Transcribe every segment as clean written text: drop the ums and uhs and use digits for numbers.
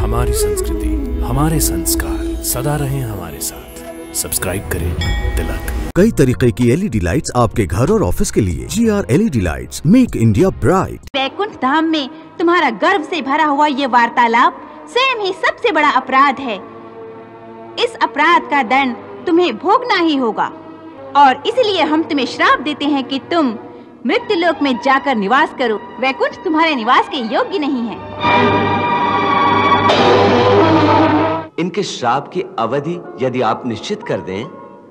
हमारी संस्कृति, हमारे संस्कार सदा रहें हमारे साथ। सब्सक्राइब करें तिलक। कई तरीके की एलईडी लाइट्स आपके घर और ऑफिस के लिए। GR LED lights, make India bright. Vaikunth Dham में तुम्हारा गर्व से भरा हुआ ये वार्तालाप स्वयं ही सबसे बड़ा अपराध है। इस अपराध का दंड तुम्हें भोगना ही होगा और इसलिए हम तुम्हें श्राप देते हैं कि तुम मृत्युलोक में जाकर निवास करो। वैकुंठ तुम्हारे निवास के योग्य नहीं है। इनके श्राप की अवधि यदि आप निश्चित कर दें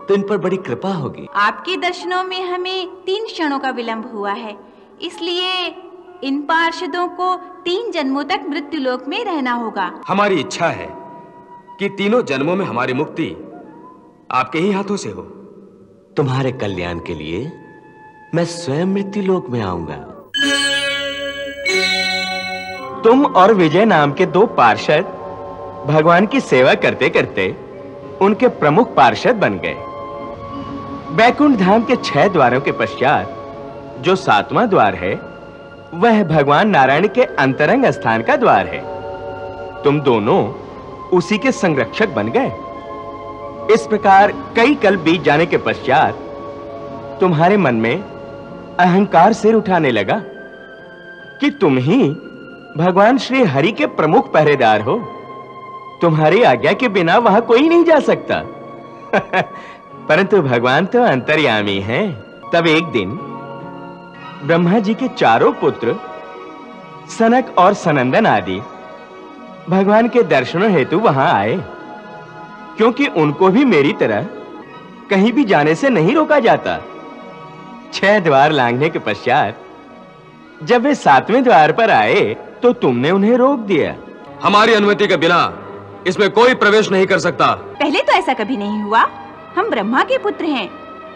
तो इन पर बड़ी कृपा होगी। आपके दर्शनों में हमें 3 क्षणों का विलंब हुआ है, इसलिए इन पार्षदों को 3 जन्मों तक मृत्युलोक में रहना होगा। हमारी इच्छा है कि तीनों जन्मों में हमारी मुक्ति आपके ही हाथों से हो। तुम्हारे कल्याण के लिए मैं स्वयं मृत्युलोक में आऊंगा। तुम और विजय नाम के 2 पार्षद भगवान की सेवा करते करते उनके प्रमुख पार्षद बन गए। वैकुंठ धाम के 6 द्वारों के पश्चात जो 7वां द्वार है वह भगवान नारायण के अंतरंग स्थान का द्वार है। तुम दोनों उसी के संरक्षक बन गए। इस प्रकार कई कल बीत जाने के पश्चात तुम्हारे मन में अहंकार सिर उठाने लगा कि तुम ही भगवान श्री हरि के प्रमुख पहरेदार हो। तुम्हारी आज्ञा के बिना वहां कोई नहीं जा सकता। परंतु भगवान तो अंतर्यामी हैं। तब एक दिन ब्रह्मा जी के 4 पुत्र सनक और सनंदन आदि भगवान के दर्शनों हेतु वहां आए, क्योंकि उनको भी मेरी तरह कहीं भी जाने से नहीं रोका जाता। 6 द्वार लांघने के पश्चात जब वे 7वें द्वार पर आए तो तुमने उन्हें रोक दिया। हमारी अनुमति के बिना इसमें कोई प्रवेश नहीं कर सकता। पहले तो ऐसा कभी नहीं हुआ। हम ब्रह्मा के पुत्र हैं,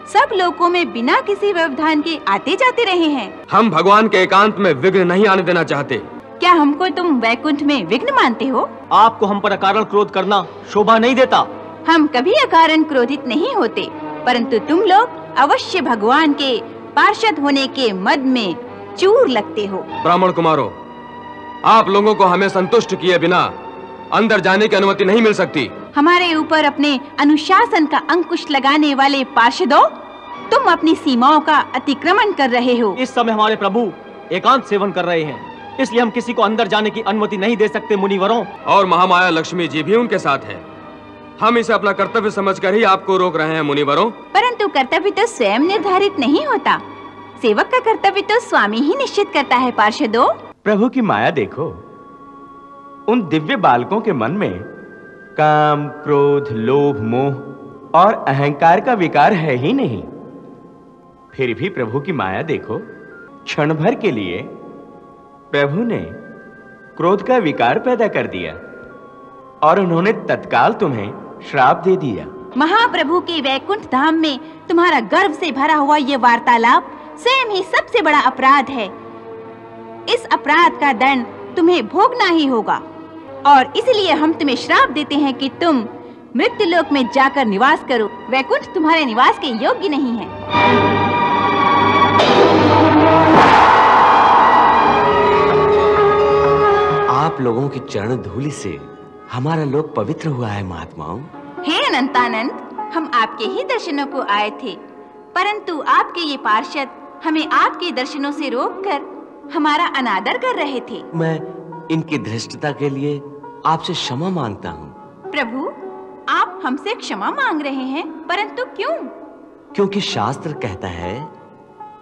सब लोकों में बिना किसी व्यवधान के आते जाते रहे हैं। हम भगवान के एकांत में विघ्न नहीं आने देना चाहते। क्या हमको तुम वैकुंठ में विघ्न मानते हो? आपको हम पर अकारण क्रोध करना शोभा नहीं देता। हम कभी अकारण क्रोधित नहीं होते, परंतु तुम लोग अवश्य भगवान के पार्षद होने के मद में चूर लगते हो। ब्राह्मण कुमारों, आप लोगों को हमें संतुष्ट किए बिना अंदर जाने की अनुमति नहीं मिल सकती। हमारे ऊपर अपने अनुशासन का अंकुश लगाने वाले पार्षदों, तुम अपनी सीमाओं का अतिक्रमण कर रहे हो। इस समय हमारे प्रभु एकांत सेवन कर रहे हैं, इसलिए हम किसी को अंदर जाने की अनुमति नहीं दे सकते मुनिवरों। और महामाया लक्ष्मी जी भी उनके साथ है। हम इसे अपना कर्तव्य समझकर ही आपको रोक रहे हैं मुनिवरों। परंतु कर्तव्य तो स्वयं निर्धारित नहीं होता, सेवक का कर्तव्य तो स्वामी ही निश्चित करता है। पार्षदों, प्रभु की माया देखो। उन दिव्य बालकों के मन में काम, क्रोध, लोभ, मोह और अहंकार का विकार है ही नहीं। फिर भी प्रभु की माया देखो। क्षण भर के लिए प्रभु ने क्रोध का विकार पैदा कर दिया और उन्होंने तत्काल तुम्हें श्राप दे दिया। महाप्रभु के वैकुंठ धाम में तुम्हारा गर्व से भरा हुआ ये वार्तालाप स्वयं ही सबसे बड़ा अपराध है। इस अपराध का दंड तुम्हें भोगना ही होगा और इसलिए हम तुम्हें श्राप देते हैं कि तुम मृत्युलोक में जाकर निवास करो। वैकुंठ तुम्हारे निवास के योग्य नहीं है। आप लोगों की चरण धूलि से हमारा लोक पवित्र हुआ है महात्माओं। हे अनंतानंद, हम आपके ही दर्शनों को आए थे, परंतु आपके ये पार्षद हमें आपके दर्शनों से रोककर हमारा अनादर कर रहे थे। मैं इनकी धृष्टता के लिए आपसे क्षमा मांगता हूँ। प्रभु, आप हमसे क्षमा मांग रहे हैं, परंतु क्यों? क्योंकि शास्त्र कहता है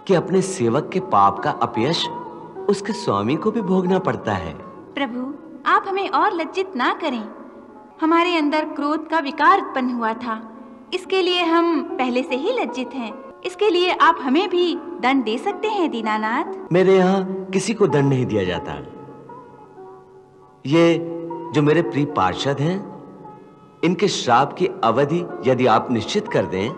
कि अपने सेवक के पाप का अपयश उसके स्वामी को भी भोगना पड़ता है। प्रभु, आप हमें और लज्जित ना करें। हमारे अंदर क्रोध का विकार उत्पन्न हुआ था, इसके लिए हम पहले से ही लज्जित हैं। इसके लिए आप हमें भी दंड दे सकते हैं दीनानाथ। मेरे यहाँ किसी को दंड नहीं दिया जाता। ये जो मेरे प्रिय पार्षद हैं, इनके श्राप की अवधि यदि आप निश्चित कर दें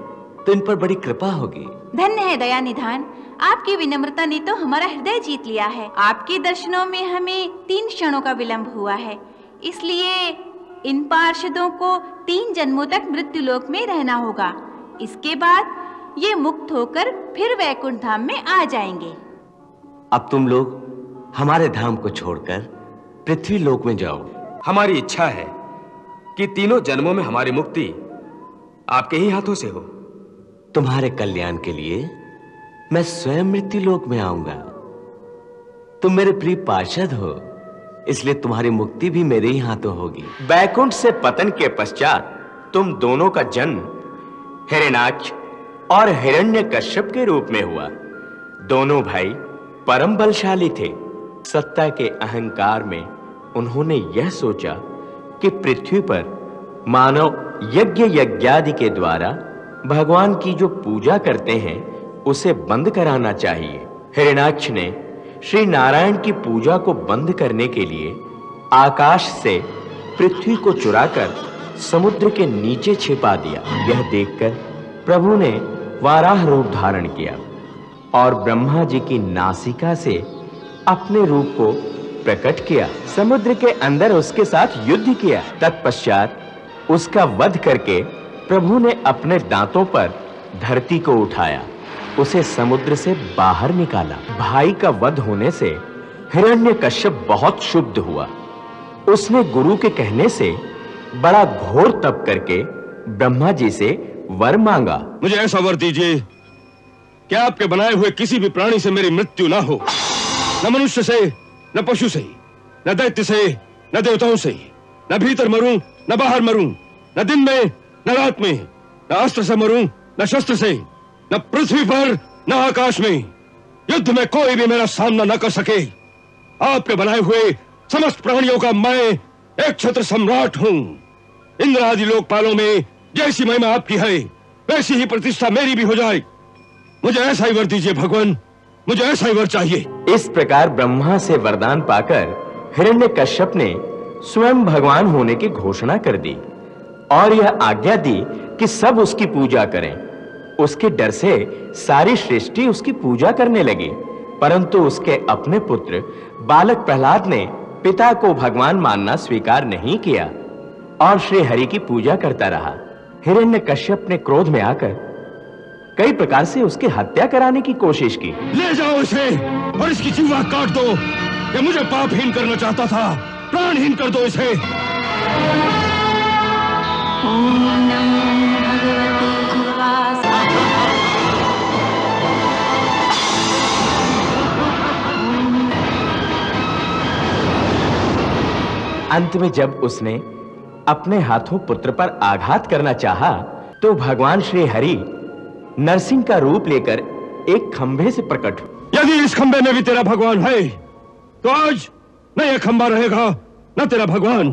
तो इन पर बड़ी कृपा होगी। धन्य है दया निधान, आपकी विनम्रता ने तो हमारा हृदय जीत लिया है। आपके दर्शनों में हमें 3 क्षणों का विलंब हुआ है, इसलिए इन पार्षदों को 3 जन्मों तक मृत्युलोक में रहना होगा। इसके बाद ये मुक्त होकर फिर वैकुंठ धाम में आ जाएंगे। अब तुम लोग हमारे धाम को छोड़कर पृथ्वी लोक में जाओ। हमारी इच्छा है कि तीनों जन्मों में हमारी मुक्ति आपके ही हाथों से हो। तुम्हारे कल्याण के लिए मैं स्वयं मृत्यु लोक में आऊंगा। तुम मेरे प्रिय पार्षद हो, इसलिए तुम्हारी मुक्ति भी मेरे ही हाथों होगी। बैकुंठ से पतन के पश्चात तुम दोनों का जन्म हिरण्याक्ष और हिरण्यकश्यप के रूप में हुआ। दोनों भाई परम बलशाली थे। सत्ता के अहंकार में उन्होंने यह सोचा कि पृथ्वी पर मानव यज्ञ यज्ञादि के द्वारा भगवान की जो पूजा करते हैं उसे बंद कराना चाहिए। हिरण्याक्ष ने श्री नारायण की पूजा को बंद करने के लिए आकाश से पृथ्वी को चुराकर समुद्र के नीचे छिपा दिया। यह देखकर प्रभु ने वाराह रूप धारण किया और ब्रह्मा जी की नासिका से अपने रूप को प्रकट किया। समुद्र के अंदर उसके साथ युद्ध किया। तत्पश्चात उसका वध करके प्रभु ने अपने दांतों पर धरती को उठाया, उसे समुद्र से बाहर निकाला। भाई का वध होने से हिरण्यकश्यप बहुत क्षुब्ध हुआ। उसने गुरु के कहने से बड़ा घोर तप करके ब्रह्मा जी से वर मांगा। मुझे ऐसा वर दीजिए कि आपके बनाए हुए किसी भी प्राणी से मेरी मृत्यु ना हो, न मनुष्य से, न पशु से, न दैत्य से, न देवताओं से। न भीतर मरूं, न बाहर मरूं, न दिन में, न रात में। न अस्त्र से मरूं, न शस्त्र से, न पृथ्वी पर, न आकाश में। युद्ध में कोई भी मेरा सामना न कर सके। आपके बनाए हुए समस्त प्राणियों का मैं एक छत्र सम्राट हूं। इंद्र आदि लोकपालों में जैसी महिमा आपकी है, वैसी ही प्रतिष्ठा मेरी भी हो जाए। मुझे ऐसा ही वर दीजिए भगवान, मुझे ऐसा ही वर चाहिए। इस प्रकार ब्रह्मा से वरदान पाकर हिरण्यकश्यप ने स्वयं भगवान होने की घोषणा कर दी और यह आज्ञा दी कि सब उसकी पूजा करें। उसके डर से सारी सृष्टि उसकी पूजा करने लगी, परंतु उसके अपने पुत्र बालक प्रहलाद ने पिता को भगवान मानना स्वीकार नहीं किया और श्री हरि की पूजा करता रहा। हिरण्यकश्यप ने क्रोध में आकर कई प्रकार से उसकी हत्या कराने की कोशिश की। ले जाओ इसे और इसकी जीवा काट दो। ये मुझे पापहीन करना चाहता था, प्राणहीन कर दो इसे। ओम नमो भगवते वासुदेवाय। अंत में जब उसने अपने हाथों पुत्र पर आघात करना चाहा, तो भगवान श्री हरि नरसिंह का रूप लेकर एक खंभे से प्रकट हुए। यदि इस खंभे में भी तेरा भगवान है, तो आज न यह खंभा रहेगा, न तेरा भगवान।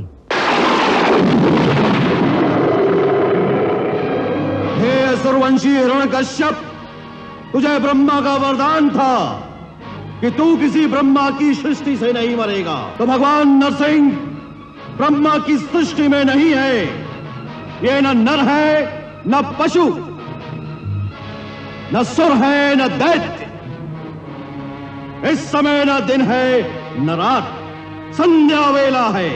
हे असुरवंशी हिरण्यकश्यप, तुझे ब्रह्मा का वरदान था कि तू किसी ब्रह्मा की सृष्टि से नहीं मरेगा। तो भगवान नरसिंह ब्रह्मा की सृष्टि में नहीं है। ये न नर है, न पशु, न सुर है, न दैत्य। इस समय न दिन है न रात, संध्या वेला है।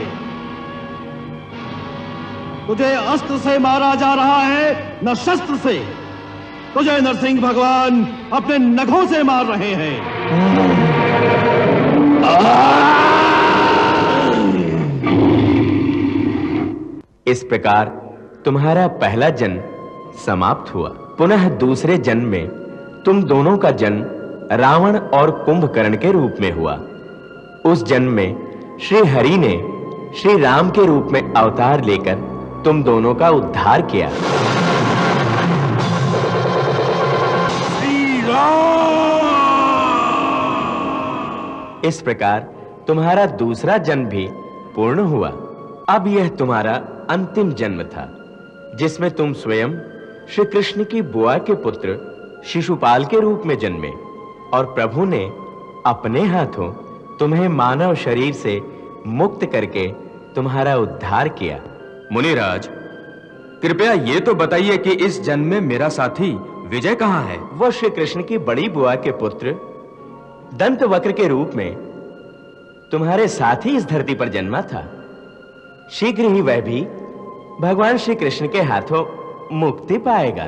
तुझे अस्त्र से मारा जा रहा है, न शस्त्र से। तुझे नरसिंह भगवान अपने नखों से मार रहे हैं। इस प्रकार तुम्हारा पहला जन्म समाप्त हुआ। पुनः दूसरे जन्म में तुम दोनों का जन्म रावण और कुंभकर्ण के रूप में हुआ। उस जन्म में श्री हरि ने श्री राम के रूप में अवतार लेकर तुम दोनों का उद्धार किया। श्री राम। इस प्रकार तुम्हारा दूसरा जन्म भी पूर्ण हुआ। अब यह तुम्हारा अंतिम जन्म था, जिसमें तुम स्वयं श्री कृष्ण की बुआ के पुत्र शिशुपाल के रूप में जन्मे और प्रभु ने अपने हाथों तुम्हें मानव शरीर से मुक्त करके तुम्हारा उद्धार किया। मुनिराज, कृपया ये तो बताइए कि इस जन्म में मेरा साथी विजय कहाँ है? वह श्री कृष्ण की बड़ी बुआ के पुत्र दंतवक्र के रूप में तुम्हारे साथ ही इस धरती पर जन्मा था। शीघ्र ही वह भी भगवान श्री कृष्ण के हाथों मुक्ति पाएगा।